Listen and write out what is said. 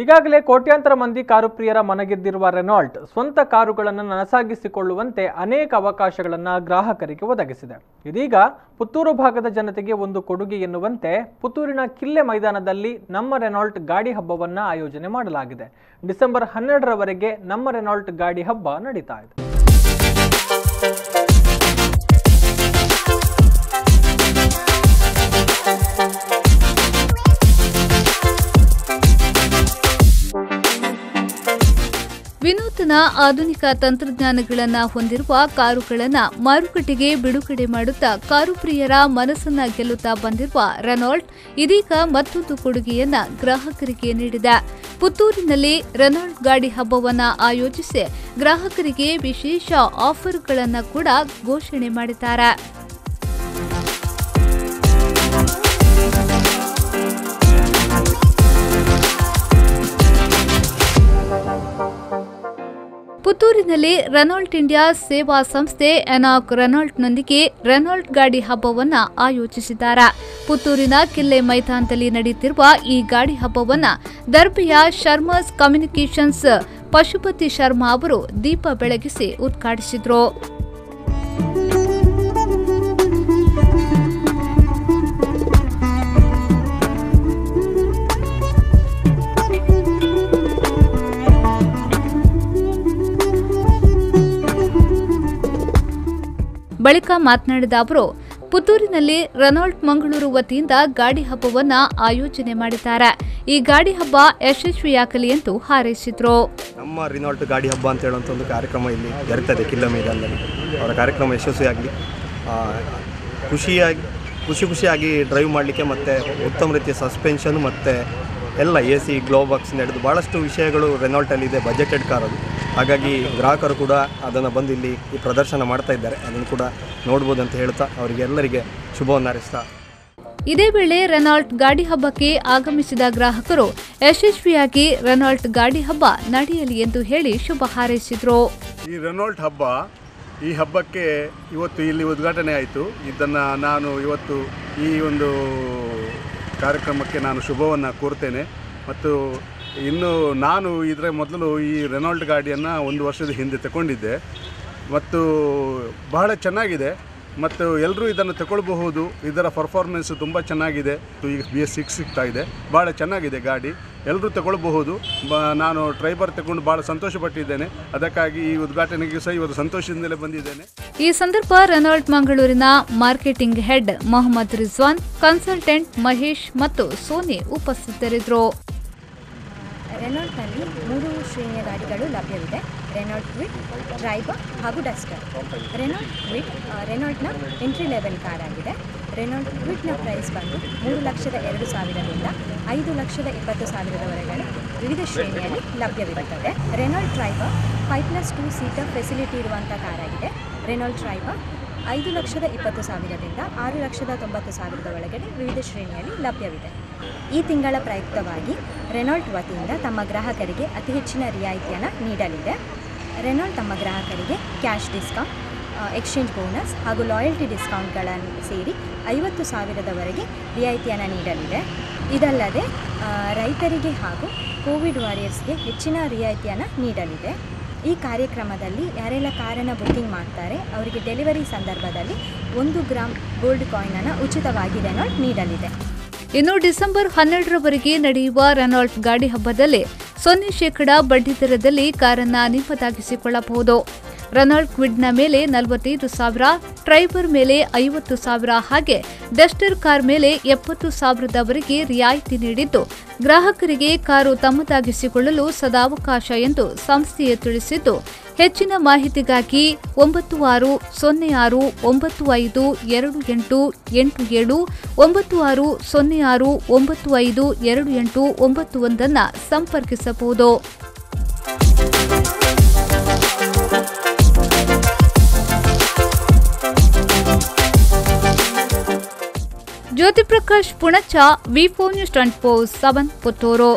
ಈಗಾಗಲೇ ಕೋಟ್ಯಾಂತರ ಮಂದಿ ಕಾರು ಪ್ರಿಯರ ಮನಗೆದ್ದಿರುವ ರೆನಾಲ್ಟ್ ಸ್ವಂತ ಕಾರುಗಳನ್ನು ನನಸಾಗಿಸಿಕೊಳ್ಳುವಂತೆ ಅನೇಕ ಅವಕಾಶಗಳನ್ನು ಗ್ರಾಹಕರಿಗೆ ಒದಗಿಸಿದೆ. ಇದೀಗ ಪುತ್ತೂರು ಭಾಗದ ಜನತೆಗೆ ಒಂದು ಕೊಡುಗೆ ಎನ್ನುವಂತೆ ಪುತ್ತೂರಿನ ಕಿಲ್ಲೆ ಮೈದಾನದಲ್ಲಿ ನಮ್ಮ ರೆನಾಲ್ಟ್ ಗಾಡಿ ಹಬ್ಬವನ್ನು ಆಯೋಜನೆ ಮಾಡಲಾಗಿದೆ. ಡಿಸೆಂಬರ್ 12ರವರೆಗೆ ನಮ್ಮ ರೆನಾಲ್ಟ್ ಗಾಡಿ ಹಬ್ಬ ನಡೀತಾ ಇದೆ. ವಿನೂತನ ಆಧುನಿಕ ತಂತ್ರಜ್ಞಾನಗಳನ್ನು ಹೊಂದಿರುವ ಕಾರುಗಳನ್ನು ಮಾರುಕಟ್ಟೆಗೆ ಬಿಡುಗಡೆ ಮಾಡುತ್ತಾ ಕಾರು ಪ್ರಿಯರ ಮನಸ್ಸನ್ನ ಗೆಲ್ಲುತ್ತಾ ಬಂದಿರುವ ರೆನಾಲ್ಟ್ ಇದೀಗ ಮತ್ತೊಂದು ಕೊಡುಗೆಯನ್ನ ಗ್ರಾಹಕರಿಗೆ ನೀಡಿದೆ. ಪುತ್ತೂರಿನಲ್ಲಿ ರೆನಾಲ್ಟ್ ಗಾಡಿ ಹಬ್ಬವನ್ನು ಆಯೋಜಿಸಿ ಗ್ರಾಹಕರಿಗೆ ವಿಶೇಷ ಆಫರ್ಗಳನ್ನು ಕೂಡ ಘೋಷಣೆ ಮಾಡಿದ್ದಾರೆ. ಪುತ್ತೂರಿನಲ್ಲಿ ರೆನಾಲ್ಟ್ ಇಂಡಿಯಾ ಸೇವಾ ಸಂಸ್ಥೆ ಎನಾಕ್ ರೆನಾಲ್ಟ್ನೊಂದಿಗೆ ರೆನಾಲ್ಟ್ ಗಾಡಿ ಹಬ್ಬವನ್ನು ಆಯೋಜಿಸಿದ್ದಾರೆ. ಪುತ್ತೂರಿನ ಕಿಲ್ಲೆ ಮೈದಾನದಲ್ಲಿ ನಡೆಯುತ್ತಿರುವ ಈ ಗಾಡಿ ಹಬ್ಬವನ್ನು ದರ್ಬೆಯ ಶರ್ಮಾಸ್ ಕಮ್ಯುನಿಕೇಷನ್ಸ್ ಪಶುಪತಿ ಶರ್ಮಾ ಅವರು ದೀಪ ಬೆಳಗಿಸಿ ಉದ್ಘಾಟಿಸಿದರು. ಬಳಿಕ ಮಾತನಾಡಿದ ಅವರು, ಪುತ್ತೂರಿನಲ್ಲಿ ರೆನಾಲ್ಟ್ ಮಂಗಳೂರು ವತಿಯಿಂದ ಗಾಡಿ ಹಬ್ಬವನ್ನು ಆಯೋಜನೆ ಮಾಡಿದ್ದಾರೆ. ಈ ಗಾಡಿ ಹಬ್ಬ ಯಶಸ್ವಿಯಾಗಲಿ ಎಂದು ಹಾರೈಸಿದ್ರು. ನಮ್ಮ ರೆನಾಲ್ಟ್ ಗಾಡಿ ಹಬ್ಬ ಅಂತ ಹೇಳುವಂಥ ಒಂದು ಕಾರ್ಯಕ್ರಮ ಇಲ್ಲಿ ಜರುಗ್ತದೆ ಕಿಲ್ಲೆ ಮೈದಾನದಲ್ಲಿ. ಅವರ ಕಾರ್ಯಕ್ರಮ ಯಶಸ್ವಿಯಾಗಲಿ, ಖುಷಿಯಾಗಿ ಡ್ರೈವ್ ಮಾಡಲಿಕ್ಕೆ ಮತ್ತು ಉತ್ತಮ ರೀತಿಯ ಸಸ್ಪೆನ್ಷನ್ ಮತ್ತು ಎಲ್ಲ AC ಗ್ಲೋಬಾಕ್ಸ್ ನಡೆದು ಭಾಳಷ್ಟು ವಿಷಯಗಳು ರೆನಾಲ್ಟಲ್ಲಿದೆ. ಬಜೆಟೆಡ್ ಕಾರ್ ಅದು. ಹಾಗಾಗಿ ಗ್ರಾಹಕರು ಕೂಡ ಅದನ್ನು ಬಂದು ಇಲ್ಲಿ ಈ ಪ್ರದರ್ಶನ ಮಾಡ್ತಾ ಇದ್ದಾರೆ. ಅದನ್ನು ಕೂಡ ನೋಡ್ಬೋದು ಅಂತ ಹೇಳ್ತಾ ಅವರಿಗೆ ಎಲ್ಲರಿಗೆ ಶುಭವನ್ನು ಹಾರೈಸ್ತಾ. ಇದೇ ವೇಳೆ ರೆನಾಲ್ಟ್ ಗಾಡಿ ಹಬ್ಬಕ್ಕೆ ಆಗಮಿಸಿದ ಗ್ರಾಹಕರು ಯಶಸ್ವಿಯಾಗಿ ರೆನಾಲ್ಟ್ ಗಾಡಿ ಹಬ್ಬ ನಡೆಯಲಿ ಎಂದು ಹೇಳಿ ಶುಭ ಹಾರೈಸಿದರು. ಈ ರೆನಾಲ್ಟ್ ಹಬ್ಬ, ಈ ಹಬ್ಬಕ್ಕೆ ಇವತ್ತು ಇಲ್ಲಿ ಉದ್ಘಾಟನೆ ಆಯಿತು. ಇದನ್ನು ನಾನು ಇವತ್ತು ಈ ಒಂದು ಕಾರ್ಯಕ್ರಮಕ್ಕೆ ನಾನು ಶುಭವನ್ನು ಕೋರ್ತೇನೆ. ಮತ್ತು ಇನ್ನು ನಾನು ಇದರ ಮೊದಲು ಈ ರೆನಾಲ್ಟ್ ಗಾಡಿಯನ್ನು 1 ವರ್ಷದ ಹಿಂದೆ ತಗೊಂಡಿದ್ದೆ ಮತ್ತು ಬಹಳ ಚೆನ್ನಾಗಿದೆ ಮತ್ತು ಎಲ್ಲರೂ ಇದನ್ನು ತಗೊಳ್ಬಹುದು. ಇದರ ಪರ್ಫಾರ್ಮೆನ್ಸು ತುಂಬ ಚೆನ್ನಾಗಿದೆ. ಈಗ BS6 ಸಿಗ್ತಾ ಇದೆ. ಭಾಳ ಚೆನ್ನಾಗಿದೆ ಗಾಡಿ, ಎಲ್ಲರೂ ತಗೊಳ್ಬಹುದು. ನಾನು ಡ್ರೈವರ್ ತಗೊಂಡು ಭಾಳ ಸಂತೋಷಪಟ್ಟಿದ್ದೇನೆ. ಅದಕ್ಕಾಗಿ ಈ ಉದ್ಘಾಟನೆಗೆ ಸಹ ಇವತ್ತು ಸಂತೋಷದಿಂದಲೇ ಬಂದಿದ್ದೇನೆ. ಈ ಸಂದರ್ಭ ರೆನಾಲ್ಟ್ ಮಂಗಳೂರಿನ marketing head Mohammed Rizwan, consultant Mahesh ಮತ್ತು ಸೋನಿ ಉಪಸ್ಥಿತರಿದ್ದರು. ರೆನಾಲ್ಟ್ನಲ್ಲಿ 3 ಶ್ರೇಣಿಯ ಗಾಡಿಗಳು ಲಭ್ಯವಿದೆ. ರೆನಾಲ್ಟ್ ಕ್ವಿಡ್, ಟ್ರೈಬರ್ ಹಾಗೂ ಡಸ್ಟರ್. ರೆನಾಲ್ಟ್ ಕ್ವಿಡ್ ರೆನಾಲ್ಟ್ನ ಎಂಟ್ರಿ ಲೆವೆಲ್ ಕಾರ್ ಆಗಿದೆ. ರೆನಾಲ್ಟ್ ಕ್ವಿಡ್ನ ಪ್ರೈಸ್ ಬಂದು 3,02,000ರಿಂದ 5,20,000ವರೆಗೆ ವಿವಿಧ ಶ್ರೇಣಿಯಲ್ಲಿ ಲಭ್ಯವಿರುತ್ತದೆ. ರೆನಾಲ್ಟ್ ಟ್ರೈಬರ್ 5+2 ಸೀಟರ್ ಫೆಸಿಲಿಟಿ ಇರುವಂಥ ಕಾರ್ ಆಗಿದೆ. ರೆನಾಲ್ಟ್ ಟ್ರೈಬರ್ 5,20,000ರಿಂದ 6,90,000 ವಿವಿಧ ಶ್ರೇಣಿಯಲ್ಲಿ ಲಭ್ಯವಿದೆ. ಈ ತಿಂಗಳ ಪ್ರಯುಕ್ತವಾಗಿ ರೆನಾಲ್ಟ್ ವತಿಯಿಂದ ತಮ್ಮ ಗ್ರಾಹಕರಿಗೆ ಅತಿ ಹೆಚ್ಚಿನ ರಿಯಾಯಿತಿಯನ್ನು ನೀಡಲಿದೆ. ರೆನಾಲ್ಟ್ ತಮ್ಮ ಗ್ರಾಹಕರಿಗೆ ಕ್ಯಾಶ್ ಡಿಸ್ಕೌಂಟ್, ಎಕ್ಸ್ಚೇಂಜ್ ಬೋನಸ್ ಹಾಗೂ ಲಾಯಲ್ಟಿ ಡಿಸ್ಕೌಂಟ್ಗಳನ್ನು ಸೇರಿ 50,000ವರೆಗೆ ರಿಯಾಯಿತಿಯನ್ನು ನೀಡಲಿದೆ. ಇದಲ್ಲದೆ ರೈತರಿಗೆ ಹಾಗೂ ಕೋವಿಡ್ ವಾರಿಯರ್ಸ್ಗೆ ಹೆಚ್ಚಿನ ರಿಯಾಯಿತಿಯನ್ನು ನೀಡಲಿದೆ. ಈ ಕಾರ್ಯಕ್ರಮದಲ್ಲಿ ಯಾರೆಲ್ಲ ಕಾರನ್ನು ಬುಕ್ಕಿಂಗ್ ಮಾಡ್ತಾರೆ ಅವರಿಗೆ ಡೆಲಿವರಿ ಸಂದರ್ಭದಲ್ಲಿ 1 ಗ್ರಾಮ್ ಗೋಲ್ಡ್ ಕಾಯಿನನ್ನು ಉಚಿತವಾಗಿ ರೆನಾಲ್ಟ್ ನೀಡಲಿದೆ. ಇನ್ನು ಡಿಸೆಂಬರ್ 12ರವರೆಗೆ ನಡೆಯುವ ರೆನಾಲ್ಟ್ ಗಾಡಿ ಹಬ್ಬದಲ್ಲಿ 0% ಬಡ್ಡಿ ದರದಲ್ಲಿ ಕಾರನ್ನು ನಿಮ್ಮದಾಗಿಸಿಕೊಳ್ಳಬಹುದು. ರೆನಾಲ್ಟ್ ಕ್ವಿಡ್ನ ಮೇಲೆ 45,000, ಟ್ರೈಬರ್ ಮೇಲೆ 50,000 ಹಾಗೆ ಡಸ್ಟರ್ ಕಾರ್ ಮೇಲೆ 70,000ವರೆಗೆ ರಿಯಾಯಿತಿ ನೀಡಿದ್ದು ಗ್ರಾಹಕರಿಗೆ ಕಾರು ತಮ್ಮದಾಗಿಸಿಕೊಳ್ಳಲು ಸದಾವಕಾಶ ಎಂದು ಸಂಸ್ಥೆಯು ತಿಳಿಸಿದ್ದು, ಹೆಚ್ಚಿನ ಮಾಹಿತಿಗಾಗಿ 9606952887 9606952891 ಸಂಪರ್ಕಿಸಬಹುದು. ಜ್ಯೋತಿ ಪ್ರಕಾಶ್ ಪುಣಚ, V4 News 24/7 ಪುತ್ತೂರು.